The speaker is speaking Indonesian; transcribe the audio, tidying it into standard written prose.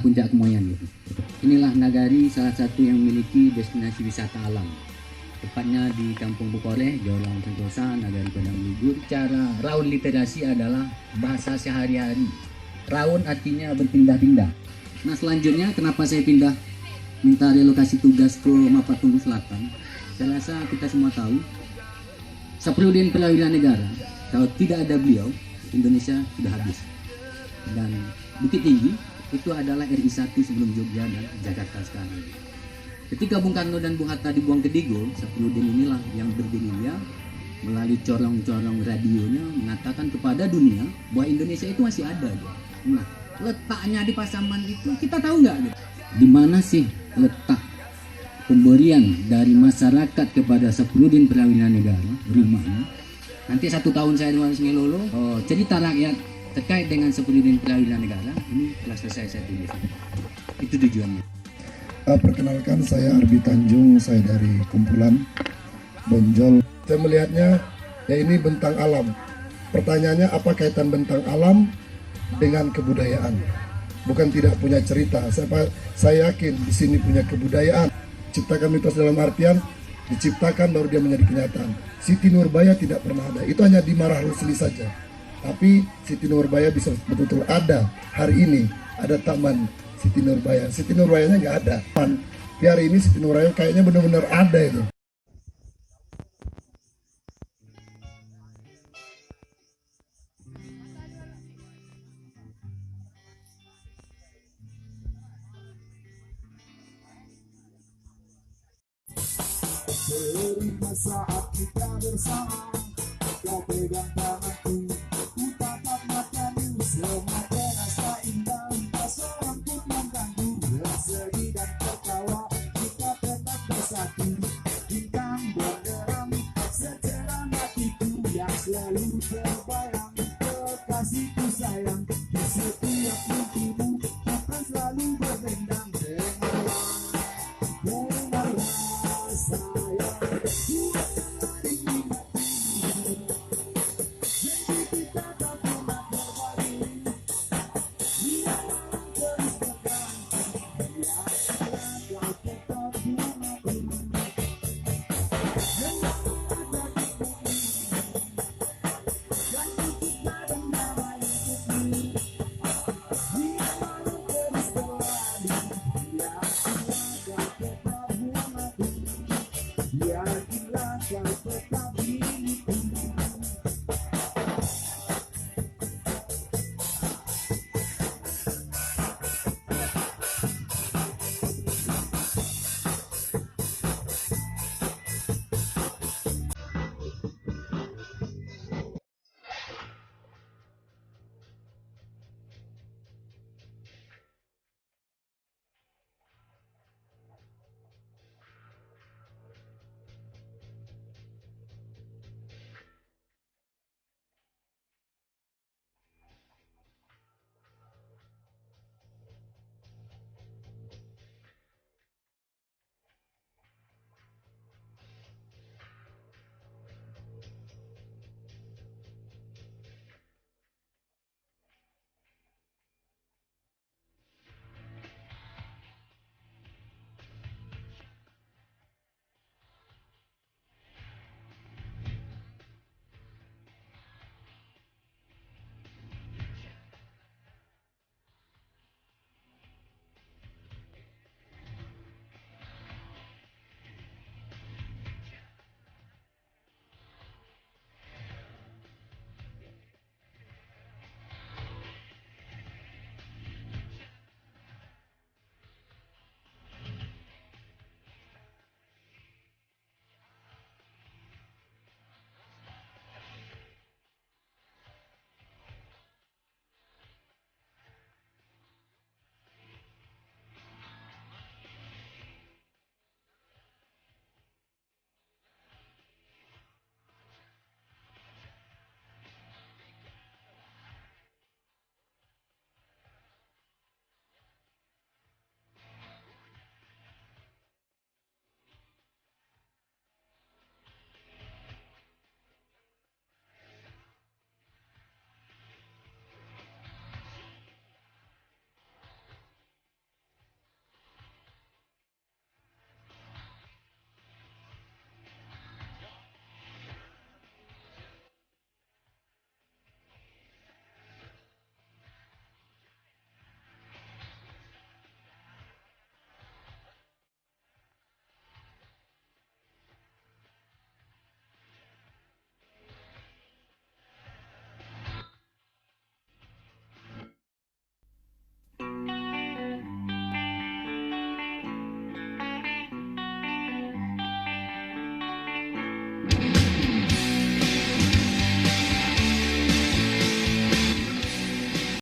puncak Kemoyan gitu. Inilah Nagari, salah satu yang memiliki destinasi wisata alam. Tepatnya di Kampung Bukoreh, Jolang Sentosa, Nagari Padang Lugur. Cara raun literasi adalah bahasa sehari-hari. Raun artinya berpindah-pindah. Nah selanjutnya kenapa saya pindah minta relokasi tugas ke Mapatunggu Selatan? Saya rasa kita semua tahu Saprodin Perwira Negara, kalau tidak ada beliau, Indonesia sudah habis. Dan Bukit Tinggi itu adalah RI 1 sebelum Jogja dan Jakarta sekarang. Ketika Bung Karno dan Bung Hatta dibuang ke Digo, Saprodin inilah yang bergerilya melalui corong-corong radionya mengatakan kepada dunia bahwa Indonesia itu masih ada. Nah, letaknya di Pasaman itu kita tahu nggak? Di mana sih letak pemberian dari masyarakat kepada Saprodin Perwira Negara, rumahnya? Nanti 1 tahun saya di Ngelolo, cerita rakyat terkait dengan Saprodin Perwira Negara ini telah selesai saya tulis. Itu tujuannya. Perkenalkan, saya Arbi Tanjung, saya dari kumpulan Bonjol. Saya melihatnya ya ini bentang alam. Pertanyaannya apa kaitan bentang alam dengan kebudayaan? Bukan tidak punya cerita. Saya yakin di sini punya kebudayaan. Ciptakan mitos dalam artian diciptakan baru dia menjadi kenyataan. Siti Nurbaya tidak pernah ada. Itu hanya di Marah Rusli saja. Tapi Siti Nurbaya bisa betul-betul ada hari ini. Ada taman Siti Nurbaya. Siti Nurbayanya nggak ada. Tapi hari ini Siti Nurbaya kayaknya benar-benar ada itu. Cerita saat kita bersama, kau pegang tanganku.